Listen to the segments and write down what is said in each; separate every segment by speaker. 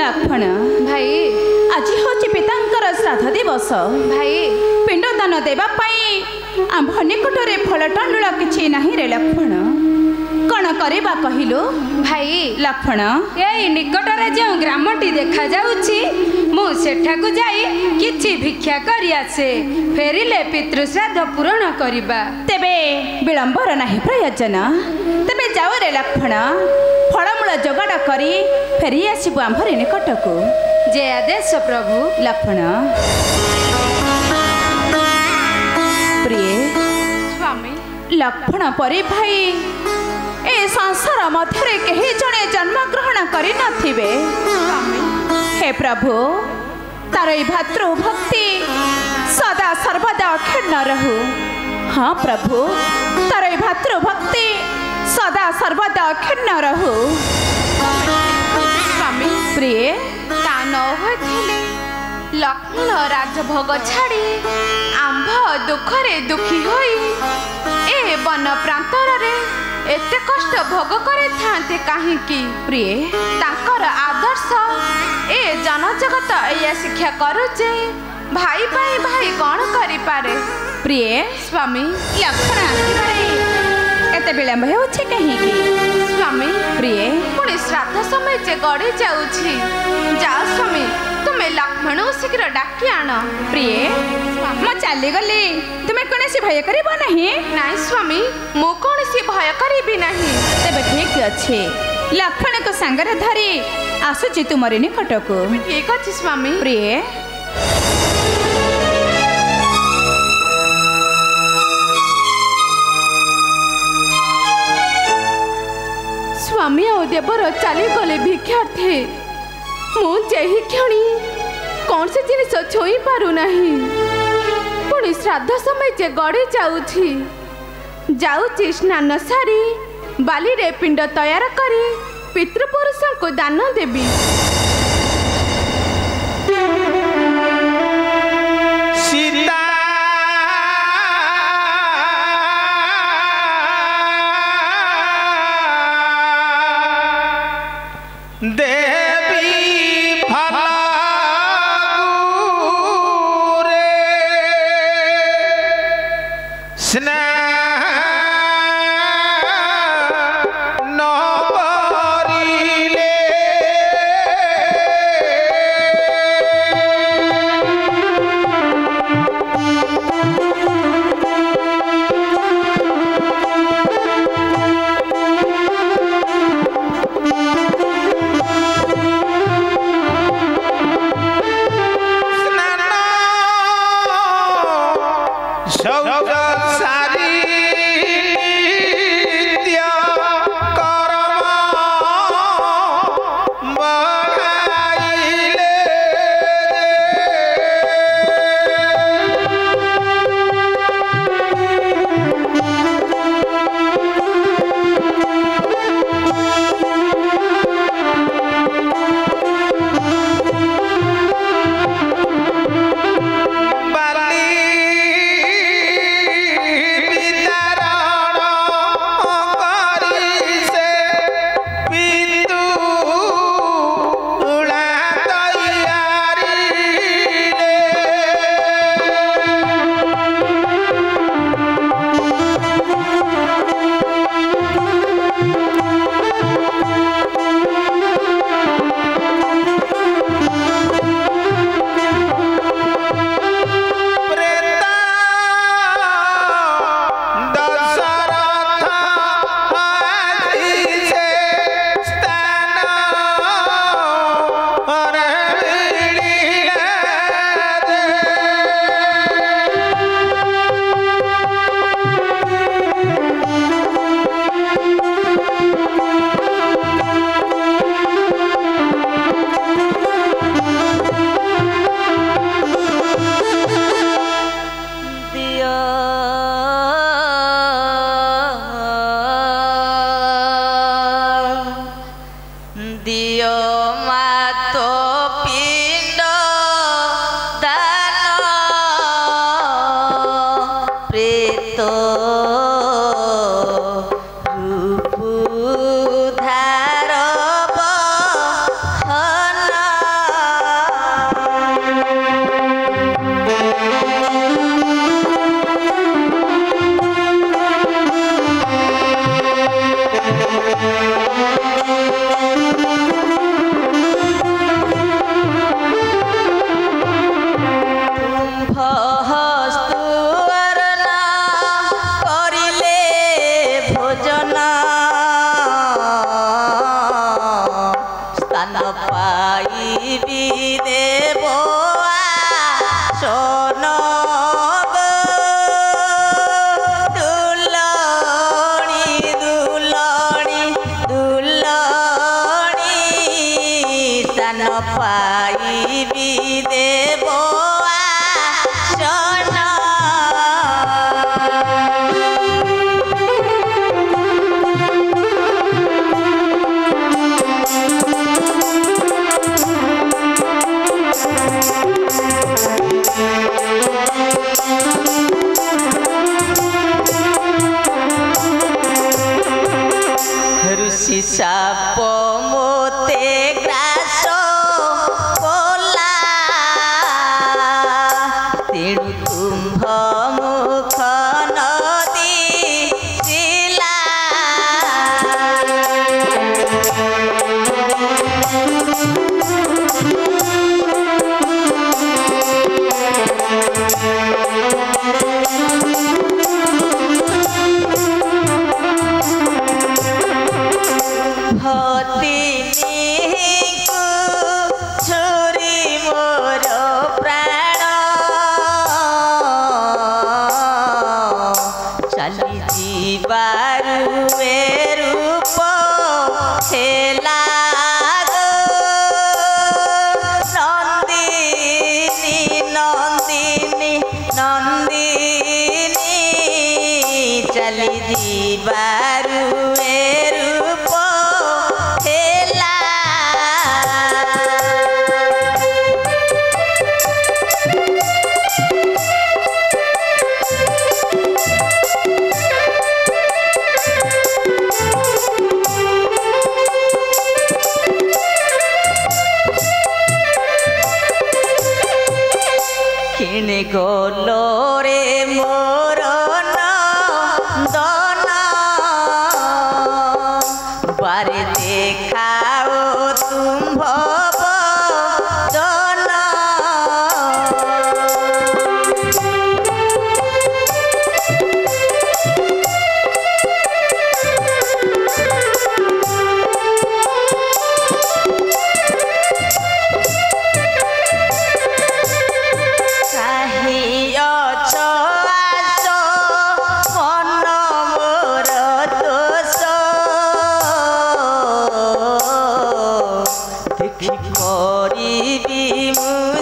Speaker 1: लक्ष्मण
Speaker 2: भाई
Speaker 1: आज हूँ पितांकर श्राद्ध दिवस
Speaker 2: भाई
Speaker 1: पिंडदान देवाई आंभ निकटरे फल टंडुल किसी नहीं रे लक्ष्मण कौन करवा कहलु
Speaker 2: भाई
Speaker 1: लक्ष्मण
Speaker 2: ये निकटरे जो ग्रामटी देखा जाउछि मु सेठाकु जाई किछि भिक्षा करि आसे फेरिले पितृश्राद्ध पूर्ण करिबा
Speaker 1: तेबे विलंबर नहीं प्रयोजन तेबे जाओ रे लक्ष्मण फलमूल जोगाड़ करी फेरी आसबु आंभर निकटकू
Speaker 2: जे आदेश प्रभु
Speaker 1: लक्ष्मण प्रिय
Speaker 2: स्वामी
Speaker 1: लक्ष्मण परी भाई ए संसार मध्य कहीं जड़े जन्म ग्रहण कर नथिबे हे प्रभु तार भातृभक्ति सदा सर्वदा अक्षुण्ण रहू हाँ प्रभु तार भातृभक्ति सदा सर्वदा अक्षुण्ण रहू
Speaker 2: स्वामी
Speaker 1: प्रिय
Speaker 2: ता न होइथिले लक्ष्मण राजभोग छाड़ी आंभ दुखरे दुखी होई ए वन प्रांतर रे एते कष्ट भोग करे थांते काहे की
Speaker 1: प्रिय
Speaker 2: तांकर आदर्श ए जनजगत या शिक्षा करुचे भाई भाई भाई कौन करि पारे
Speaker 1: प्रिय
Speaker 2: स्वामी
Speaker 1: लक्ष्मण आसबारे एते विलंब होछि कहीं की
Speaker 2: स्वामी
Speaker 1: प्रिय
Speaker 2: पुणी श्राद्ध समय जे गड़ी जाउछि जाओ स्वामी तुमे लक्ष्मण शीघ्र डाकी आण
Speaker 1: प्रिय मो चली गली तुम्हें कौन सी भय कर नहीं
Speaker 2: नाई स्वामी मु कौन सी भय करी नहीं
Speaker 1: तेबे ठीक अच्छे लक्ष्मण को सांगरे धरी आसुची तुमरी निकट को
Speaker 2: ठीक अच्छे स्वामी
Speaker 1: प्रिय
Speaker 2: स्वामी और देवर चली गले भिक्षार्थी मुझे क्षणी कौन से जिनिस छुई पारु नहीं पुणी श्राद्ध समय जे गड़ी जाउछि स्नान सारी बाली रे पिंड तैयार करी पितृपुरुषों को दान देवी
Speaker 3: सीता देवी फला स्नान
Speaker 4: पाइबी देबो सोन पाइबी देबो सोन ऋषि साप मोते ग्रास तेणु तुम्भ मुख नदी शिला छुरी मोर प्राण चली जीवारु रूप हेला नंदिनी नंदिनी नंदिनी चली जीवारु रूप हेला किने गोलो रे मोर नंदन बारे देखाओ तुम्भ बदन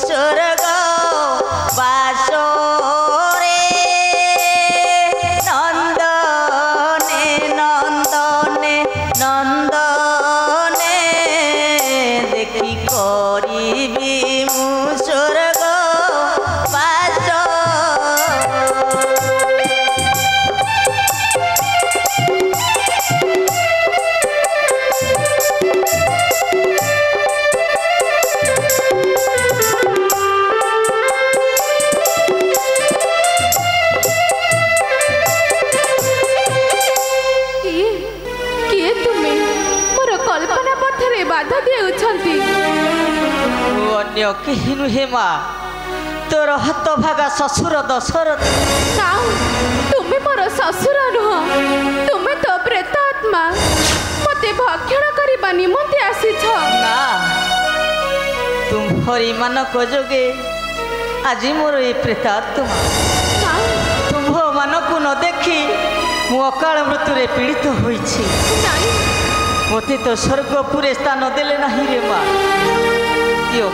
Speaker 4: स्वर्ग बास रे नंदने नंदने नंदने देखी करिबी मु स्वर्ग बास
Speaker 2: बाधा देउछंती
Speaker 4: अन्य केहि नुहे मा तोर हाथ भागा ससुर दशरथ
Speaker 2: ना तुमे मोर ससुर नुह तुमे तो प्रेतात्मा मते भक्षण करबा निमंते आसीछ
Speaker 4: ना तुम हरि मानक जोगे आज मोर ए प्रेतात्मा तुम्भ मानक न देखी मु अकाल मृत्यु पीड़ित होइछि मते तो स्वर्गपुरे स्थान देले नहीं रे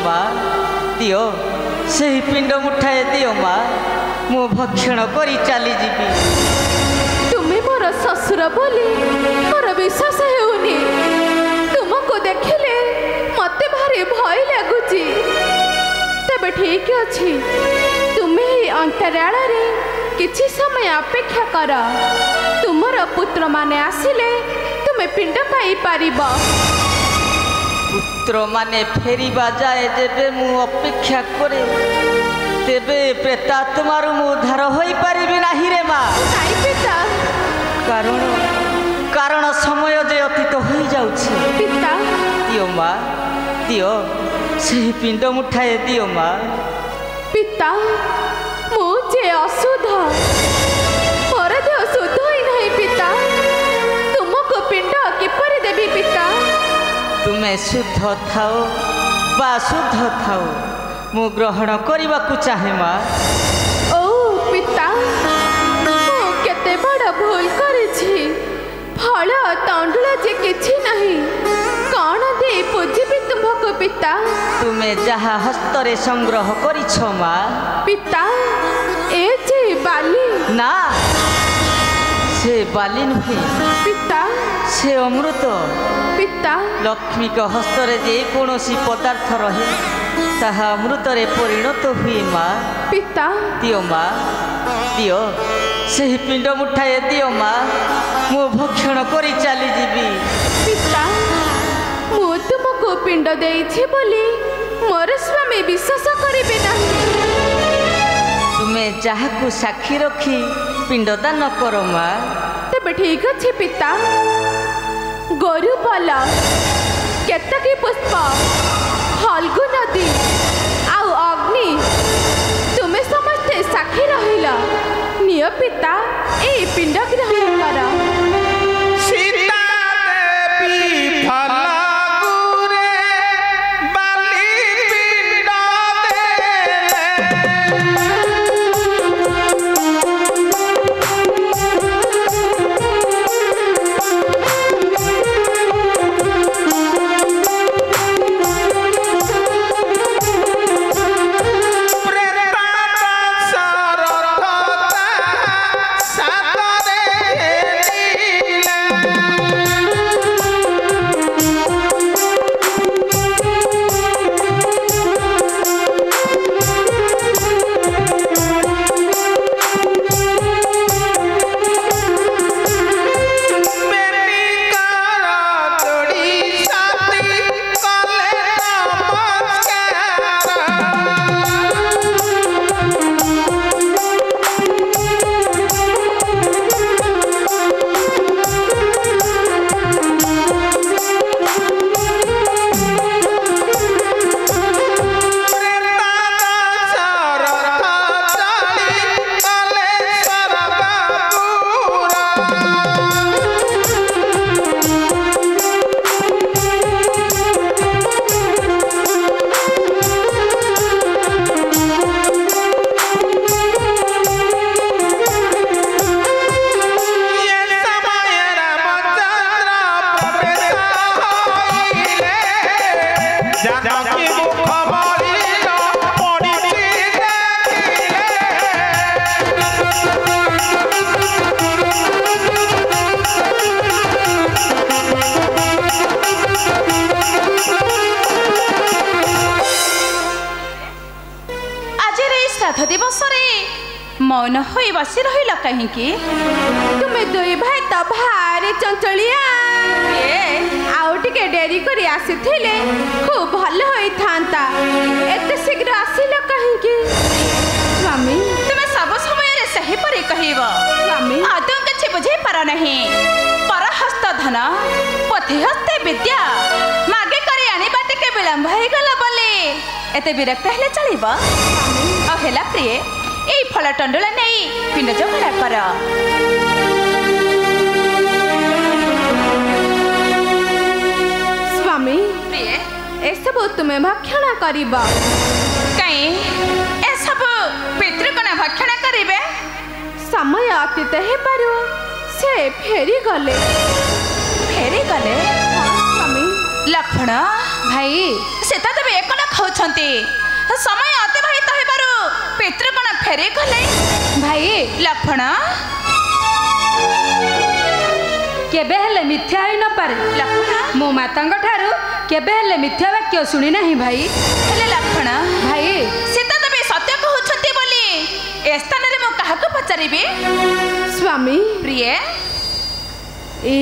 Speaker 4: माँ दियो से पिंड मुठाए दियो माँ मु भक्षण करी चली जीवी
Speaker 2: तुम्हें मोर ससुर बोली मोर विश्वास हेउनी तुमको देखिले मते भारी भय लगुची तबे ठीक अछि तुम्हें ही अंतराल रे किछि समय अपेक्षा कर तुमर पुत्र माने आसिले तुम्हें पिंड पाई पारिबा
Speaker 4: पुत्र माने फेरिबा जाए जेबे मु अपेक्षा करे तेबे प्रेतात्मारु मु उद्धार होई परिबि नाही रे माँ
Speaker 2: नाई पिता
Speaker 4: कारण समय जे अतीत होई जाउछि
Speaker 2: पिता
Speaker 4: दियो माँ दियो से पिंड मुठाए दियो माँ
Speaker 2: पिता मुझे अशुद्ध मोर देह शुद्ध ही नहीं पिता तुमको पिंड किपरि देवी पिता
Speaker 4: तुम्हें शुद्ध थाओ ବା ଶୁଦ୍ଧ ଥାଉ ମୁଁ ଗ୍ରହଣ କରିବାକୁ ଚାହେଁ ମା।
Speaker 2: ଓ ପିତା, ମୁଁ କେତେ ବଡ଼ ଭୁଲ କରିଛି। ଫଳ ତଣ୍ଡୁଳ ଯେ କିଛି ନାହିଁ, କ'ଣ ଦେଇ ପୂଜିବି ତୁମ୍ଭକୁ ପିତା?
Speaker 4: ତୁମେ ଯାହା ହସ୍ତରେ ସଂଗ୍ରହ କରିଛ ମା।
Speaker 2: ପିତା, ଏ ଯେ ବାଲି।
Speaker 4: ନା, ସେ ବାଲି ନୁହେଁ
Speaker 2: ପିତା,
Speaker 4: ସେ ଅମୃତ।
Speaker 2: ପିତା,
Speaker 4: ଲକ୍ଷ୍ମୀଙ୍କ ହସ୍ତରେ ଯେକୌଣସି ପଦାର୍ଥ ରହେ ତାହା ଅମୃତରେ ପରିଣତ ହୁଏ ମା।
Speaker 2: ପିତା,
Speaker 4: ଦିଅ ମା, ଦିଅ ସେହି ପିଣ୍ଡ ମୁଠାଏ ଦିଅ ମା, ମୁଁ ଭକ୍ଷଣ କରି ଚାଲିଯିବି।
Speaker 2: ପିତା, ମୁଁ ତୁମକୁ ପିଣ୍ଡ ଦେଇଛି ବୋଲି ମୋର ସ୍ୱାମୀ ବିଶ୍ୱାସ କରିବେ ନାହିଁ।
Speaker 4: ତୁମେ ଯାହାକୁ ସାକ୍ଷୀ ରଖି ପିଣ୍ଡଦାନ କର ମା।
Speaker 2: ତେବେ ଠିକ ଅଛି ପିତା। ଗୋରୁପଲ, କେତକୀ ପୁଷ୍ପ, ଫଲ୍ଗୁ ନଦୀ ଆଉ ଅଗ୍ନି, ତୁମେ ସମସ୍ତେ ସାକ୍ଷୀ ରହିଲ। ନିଅ ପିତା, ଏଇ ପିଣ୍ଡ ଗ୍ରହଣ କର।
Speaker 3: ସୀତା ଦେବୀ ଫଲଗୁରେ ବାଲି ପିଣ୍ଡ
Speaker 1: ମୌନ ହୋଇ ବସି ରହିଲ କାହିଁକି?
Speaker 2: ତୁମେ ଦୁଇ ଭାଇ ତ ଭାରି ଚଞ୍ଚଳିଆ। ଆଉ ଟିକେ ଡେରି କରି ଆସିଥିଲେ ଖୁବ୍ ଭଲ ହୋଇଥାନ୍ତା। ଏତେ ଶୀଘ୍ର ଆସିଲ କାହିଁକି? ସ୍ୱାମୀ,
Speaker 1: ତୁମେ ସବୁ ସମୟରେ ସେହିପରି କହିବ।
Speaker 2: ସ୍ୱାମୀ,
Speaker 1: ଆଦୌ କିଛି ବୁଝେଇ ପାର ନାହିଁ। ପରହସ୍ତ ଧନ, ପଥି ହସ୍ତେ ବିଦ୍ୟା, ମାଗେ କରି ଆଣିବା ଟିକେ ବିଳମ୍ବ ହେଇଗଲା ବୋଲି ଏତେ ବିରକ୍ତ ହେଲେ ଚଳିବ? ଆଉ ହେଲା ପ୍ରିୟ, এই ফল টন্ডলা নেই পিণ্ড যোগাড় কর।
Speaker 2: স্বামী, এসবু তুমি ভক্ষণ করিব?
Speaker 1: কাই এসবু পিতৃগণ ভক্ষণ করিবে?
Speaker 2: সময় অতীত হেবারু সে ফেরি গলে।
Speaker 1: ফেরি গলে?
Speaker 2: স্বামী,
Speaker 1: লক্ষ্মণ
Speaker 2: ভাই,
Speaker 1: সে তো তবে একলা খাউছন্তি। সময় অতিবাহিত হেবারু পিতৃগণ ফেরি গলে?
Speaker 2: ভাই,
Speaker 1: লক্ষ্মণ
Speaker 5: केबे हेले मिथ्या होई न पारे।
Speaker 1: लक्ष्मण,
Speaker 5: मो मातांग ठारू केबे हेले मिथ्या वाक्य सुनी नहीं भाई।
Speaker 1: हेले लक्ष्मण
Speaker 5: भाई,
Speaker 1: सीता देवी सत्य कहउछंती बोली ए स्थान रे मो काहा को पचारिबे?
Speaker 2: स्वामी,
Speaker 1: प्रिय
Speaker 2: ए